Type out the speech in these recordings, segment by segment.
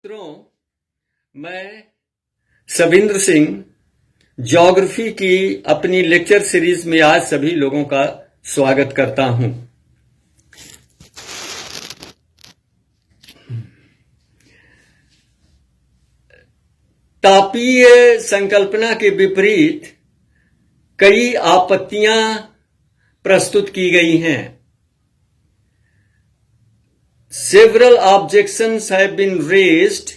मित्रों, मैं सविंद्र सिंह ज्योग्राफी की अपनी लेक्चर सीरीज में आज सभी लोगों का स्वागत करता हूं। तापीय संकल्पना के विपरीत कई आपत्तियां प्रस्तुत की गई हैं। Several objections have been raised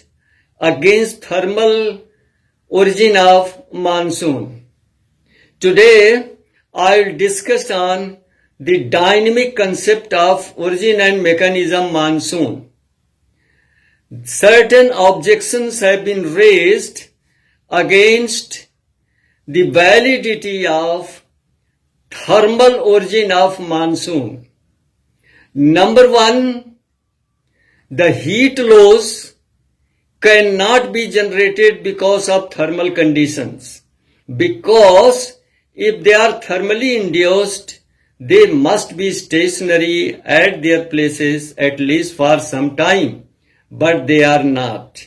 against thermal origin of monsoon. Today, I will discuss on the dynamic concept of origin and mechanism monsoon. Certain objections have been raised against the validity of thermal origin of monsoon. Number one, the heat loss cannot be generated because of thermal conditions, because if they are thermally induced, they must be stationary at their places at least for some time, but they are not.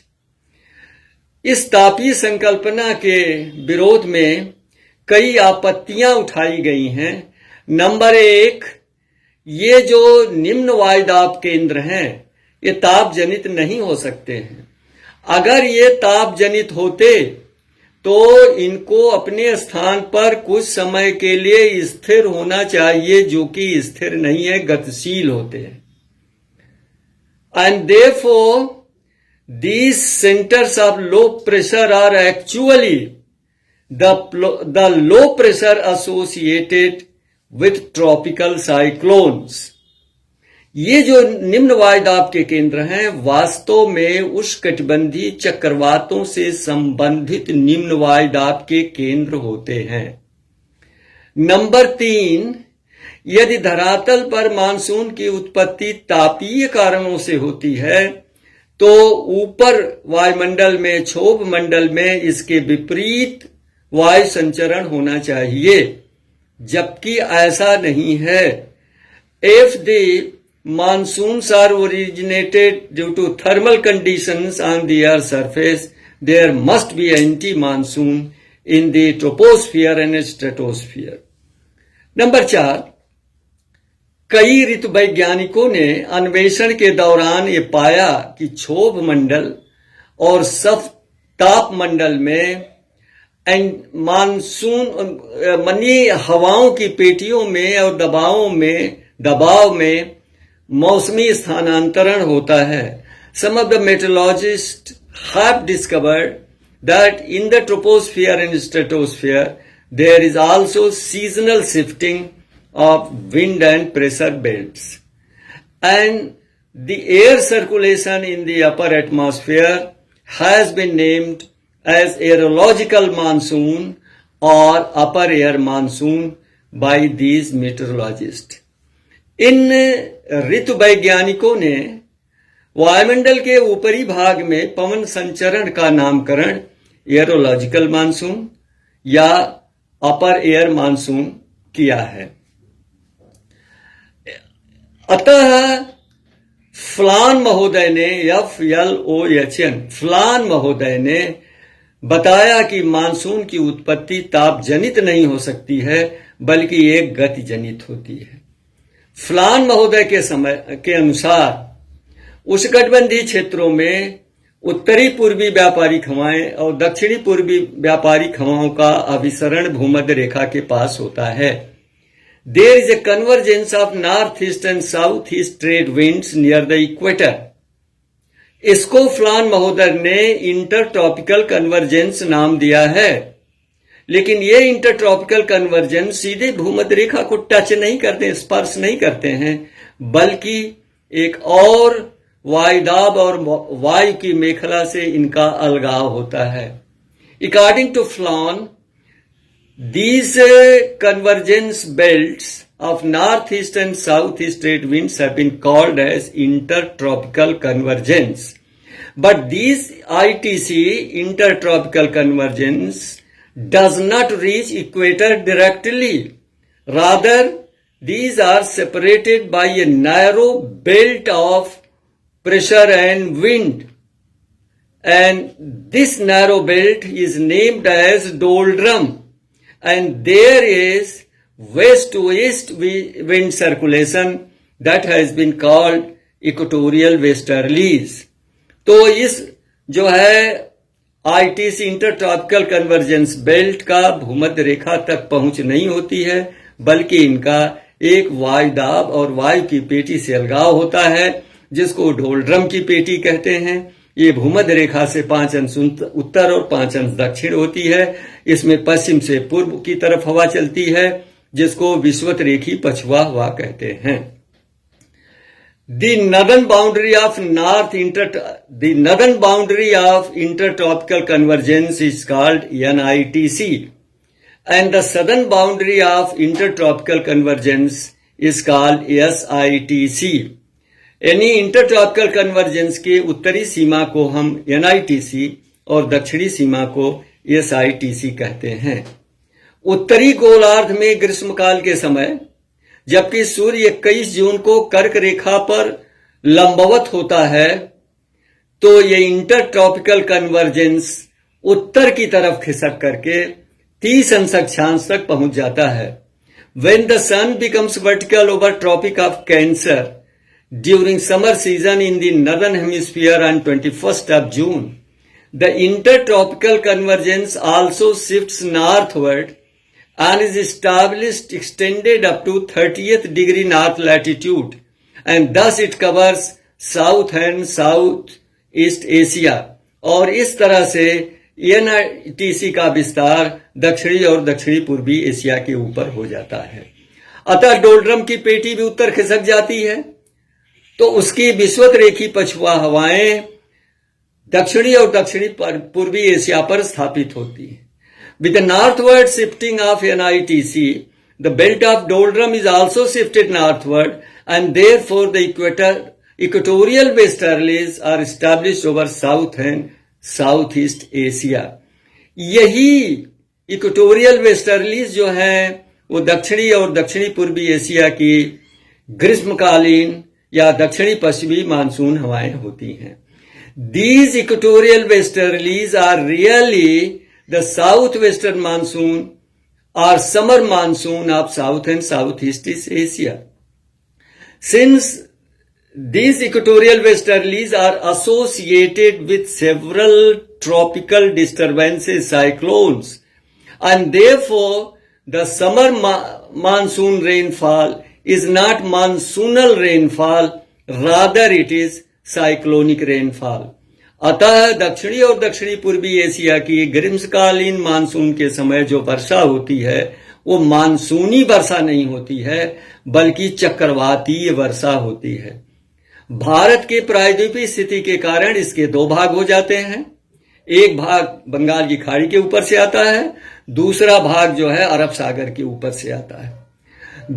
इस तापीय संकल्पना के विरोध में कई आपत्तियां उठाई गई हैं। नंबर एक, ये जो निम्न वायुदाब केंद्र हैं ये ताप जनित नहीं हो सकते हैं। अगर ये ताप जनित होते तो इनको अपने स्थान पर कुछ समय के लिए स्थिर होना चाहिए, जो कि स्थिर नहीं है, गतिशील होते हैं। And therefore these centers of low pressure are actually the low pressure associated with tropical cyclones. ये जो निम्न वायुदाब के केंद्र हैं वास्तव में उष्णकटिबंधीय चक्रवातों से संबंधित निम्न वायुदाब के केंद्र होते हैं। नंबर तीन, यदि धरातल पर मानसून की उत्पत्ति तापीय कारणों से होती है तो ऊपर वायुमंडल में, क्षोभ मंडल में इसके विपरीत वायु संचरण होना चाहिए, जबकि ऐसा नहीं है। If the monsoons are originated due to thermal conditions on the earth's surface, there must be anti-monsoon in the troposphere and stratosphere. Number चार, कई ऋतु वैज्ञानिकों ने अन्वेषण के दौरान ये पाया कि क्षोभ मंडल और ताप मंडल में मानसून हवाओं की पेटियों में और दबाव में मौसमी स्थानांतरण होता है। Some of the meteorologists have discovered that in the troposphere and stratosphere there is also seasonal shifting of wind and pressure belts, and the air circulation in the upper atmosphere has been named as aerological monsoon or upper air monsoon by these meteorologists. इन ऋतु वैज्ञानिकों ने वायुमंडल के ऊपरी भाग में पवन संचरण का नामकरण एयरोलॉजिकल मानसून या अपर एयर मानसून किया है। अतः फ्लान महोदय ने फ्लान महोदय ने बताया कि मानसून की उत्पत्ति ताप जनित नहीं हो सकती है, बल्कि एक गति जनित होती है। फ्लान महोदय के अनुसार उष्णकटिबंधीय क्षेत्रों में उत्तरी पूर्वी व्यापारिक हवाएं और दक्षिणी पूर्वी व्यापारिक हवाओं का अभिसरण भूमध्य रेखा के पास होता है। There is a convergence of northeast and southeast trade winds near the equator. इसको फ्लान महोदय ने इंटरट्रॉपिकल कन्वर्जेंस नाम दिया है, लेकिन ये इंटरट्रॉपिकल कन्वर्जेंस सीधे भूमध्य रेखा को टच नहीं करते, स्पर्श नहीं करते हैं, बल्कि एक और वायुदाब और वायु की मेखला से इनका अलगाव होता है। According to Flan, these convergence belts of northeast and southeast trade winds have been called as intertropical convergence. But these ITC, intertropical convergence, does not reach equator directly. Rather, these are separated by a narrow belt of pressure and wind and this narrow belt is named as doldrum, and there is west to east wind circulation that has been called equatorial westerlies. तो इस जो है ITC inter tropical convergence belt का भूमध्य रेखा तक पहुंच नहीं होती है, बल्कि इनका एक वायुदाब और वायु की पेटी से अलगाव होता है, जिसको डोल्ड्रम की पेटी कहते हैं। ये भूमध्य रेखा से 5 अंश उत्तर और 5 अंश दक्षिण होती है। इसमें पश्चिम से पूर्व की तरफ हवा चलती है, जिसको विषुवत रेखी पछुआ हवा कहते हैं। The northern boundary of intertropical convergence is called NITC, and the southern boundary of intertropical convergence is called SITC. यानी इंटरट्रॉपिकल कन्वर्जेंस के उत्तरी सीमा को हम NITC और दक्षिणी सीमा को SITC कहते हैं। उत्तरी गोलार्ध में ग्रीष्मकाल के समय जबकि सूर्य 21 जून को कर्क रेखा पर लंबवत होता है, तो ये इंटरट्रॉपिकल कन्वर्जेंस उत्तर की तरफ खिसक करके 30 अंश अक्षांश तक पहुंच जाता है। When the sun becomes vertical over Tropic of Cancer during summer season in the northern hemisphere on 21st of June, the intertropical convergence also shifts northward and is established extended up to 30th degree north latitude, and thus it covers South and Southeast Asia। और इस तरह से NITC का विस्तार दक्षिणी और दक्षिणी पूर्वी एशिया के ऊपर हो जाता है। अतः डोल्ड्रम की पेटी भी उत्तर खिसक जाती है, तो उसकी विषुवत रेखी पछुआ हवाएं दक्षिणी और दक्षिणी पूर्वी एशिया पर स्थापित होती हैं। With the northward shifting of NITC, the belt of doldrum is also shifted northward, and therefore the equatorial westerlies are established over South and Southeast Asia। यही इक्वेटोरियल वेस्टर्लीज जो हैं वो दक्षिणी और दक्षिणी पूर्वी एशिया की ग्रीष्मकालीन या दक्षिणी पश्चिमी मानसून हवाएं होती हैं। These equatorial westerlies are really the southwestern monsoon or summer monsoon of South and Southeast Asia। Since these equatorial westerlies are associated with several tropical disturbances, cyclones, and therefore the summer monsoon rainfall is not monsoonal rainfall, rather it is cyclonic rainfall। अतः दक्षिणी और दक्षिणी पूर्वी Asia की ग्रीष्मकालीन monsoon के समय जो वर्षा होती है वो मानसूनी वर्षा नहीं होती है, बल्कि चक्रवातीय वर्षा होती है। भारत के प्रायद्वीपीय स्थिति के कारण इसके 2 भाग हो जाते हैं। एक भाग बंगाल की खाड़ी के ऊपर से आता है, दूसरा भाग जो है अरब सागर के ऊपर से आता है।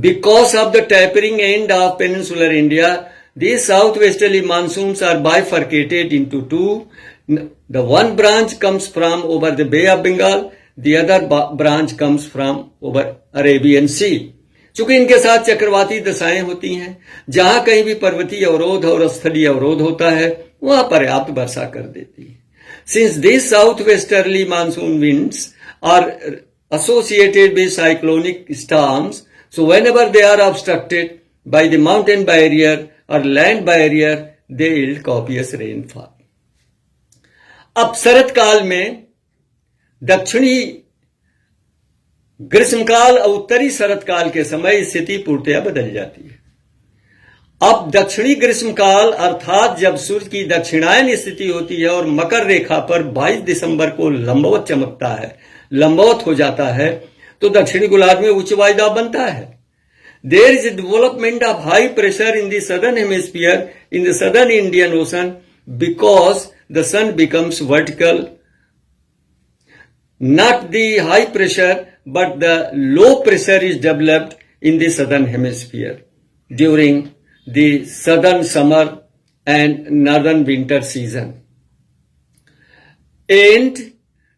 Because of the tapering end of peninsular India, these southwesterly monsoons are bifurcated into 2. The one branch comes from over the Bay of Bengal, the other branch comes from over Arabian Sea। चूंकि इनके साथ चक्रवाती दशाएं होती हैं, जहां कहीं भी पर्वतीय अवरोध और स्थलीय अवरोध होता है वहां पर्याप्त वर्षा कर देती है। Since these southwesterly monsoon winds are associated with cyclonic storms, so whenever they are obstructed by the mountain barrier और लैंड बैरियर दे यील्ड कॉपियस रेनफॉल। अब शरत काल में दक्षिणी ग्रीष्मकाल और उत्तरी शरत काल के समय स्थिति पूर्णतया बदल जाती है। अब दक्षिणी ग्रीष्मकाल अर्थात जब सूर्य की दक्षिणायन स्थिति होती है और मकर रेखा पर 22 दिसंबर को लंबवत चमकता है, लंबवत हो जाता है, तो दक्षिणी गोलार्ध में उच्च वायुदाब बनता है। There is a development of high pressure in the southern hemisphere in the southern Indian Ocean because the sun becomes vertical. Not the high pressure, but the low pressure is developed in the southern hemisphere during the southern summer and northern winter season. And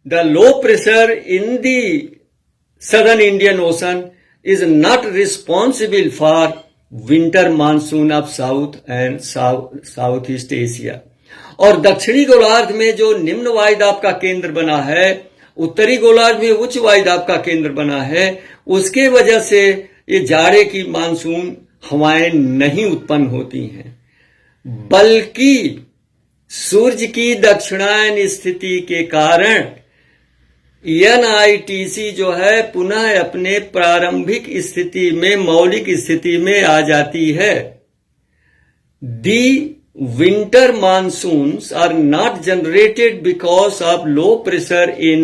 the low pressure in the southern Indian Ocean is not responsible for winter monsoon of South and Southeast Asia। और दक्षिणी गोलार्ध में जो निम्न वायुदाब का केंद्र बना है, उत्तरी गोलार्ध में उच्च वायुदाब का केंद्र बना है, उसके वजह से ये जाड़े की मानसून हवाएं नहीं उत्पन्न होती हैं, बल्कि सूर्य की दक्षिणायन स्थिति के कारण NITC जो है पुनः अपने प्रारंभिक स्थिति में, मौलिक स्थिति में आ जाती है। दी winter monsoons are not generated because of low pressure in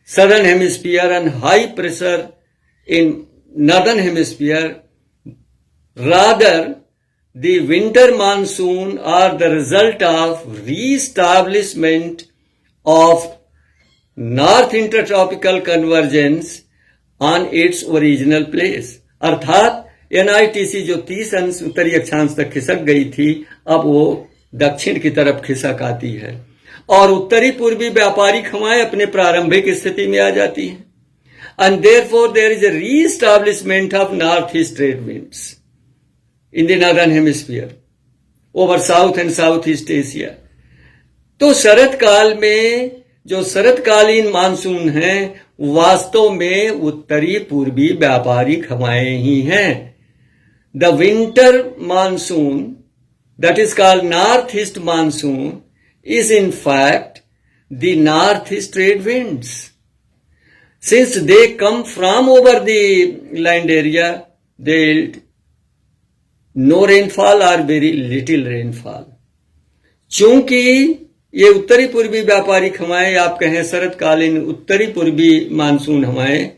southern hemisphere and high pressure in northern hemisphere. Rather, the winter monsoon are the result of re-establishment of north intertropical convergence on its original place. अर्थात NITC जो 30 अंश उत्तरी अक्षांश तक खिसक गई थी, अब वो दक्षिण की तरफ खिसक आती है और उत्तरी पूर्वी व्यापारिक हवाएं अपने प्रारंभिक स्थिति में आ जाती हैं। And therefore there is a re-establishment of northeast trade winds in the northern hemisphere over South and Southeast Asia. तो शरद काल में जो शरदकालीन मानसून है वास्तव में उत्तरी पूर्वी व्यापारिक हवाएं ही हैं। The winter monsoon, that is called northeast monsoon, is in fact the northeast trade winds. Since they come from over the land area, they yield no rainfall or very little rainfall. चूंकि ये उत्तरी पूर्वी व्यापारिक हवाएं, आप कहें शरदकालीन उत्तरी पूर्वी मानसून हवाएं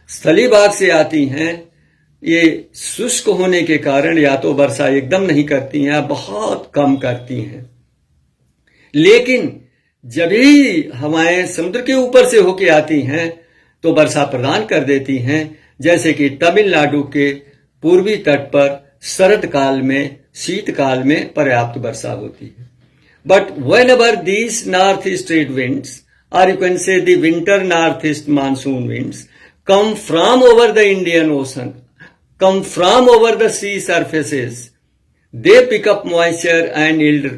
स्थलीय भाग से आती हैं, ये शुष्क होने के कारण या तो वर्षा एकदम नहीं करती हैं या बहुत कम करती हैं। लेकिन जब भी हवाएं समुद्र के ऊपर से होके आती हैं तो वर्षा प्रदान कर देती हैं, जैसे कि तमिलनाडु के पूर्वी तट पर शरद काल में, शीतकाल में पर्याप्त वर्षा होती है। But whenever these northeast trade winds, or you can say the winter northeast monsoon winds, come from over the Indian Ocean, come from over the sea surfaces, they pick up moisture and yield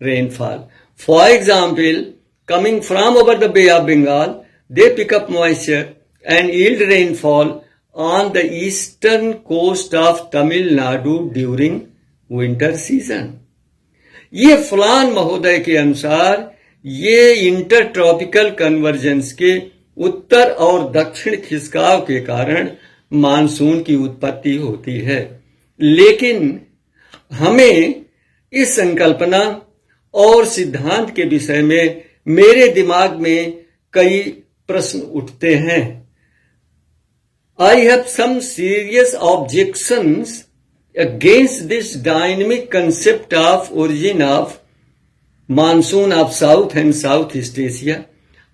rainfall. For example, coming from over the Bay of Bengal, they pick up moisture and yield rainfall on the eastern coast of Tamil Nadu during winter season. ये फलान महोदय के अनुसार ये intertropical convergence के उत्तर और दक्षिण खिसकाव के कारण मानसून की उत्पत्ति होती है। लेकिन हमें इस संकल्पना और सिद्धांत के विषय में मेरे दिमाग में कई प्रश्न उठते हैं। I have some serious objections against this dynamic concept of origin of monsoon of South and Southeast Asia.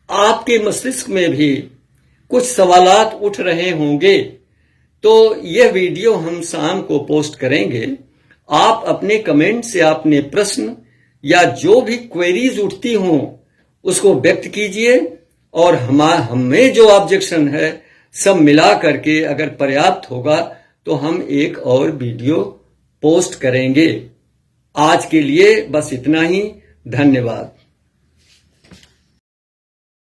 आपके मस्तिष्क में भी कुछ सवालात उठ रहे होंगे, तो यह वीडियो हम शाम को पोस्ट करेंगे। आप अपने कमेंट से अपने प्रश्न या जो भी क्वेरीज उठती हों उसको व्यक्त कीजिए और हमें जो ऑब्जेक्शन है सब मिला करके अगर पर्याप्त होगा तो हम एक और वीडियो पोस्ट करेंगे। आज के लिए बस इतना ही। धन्यवाद।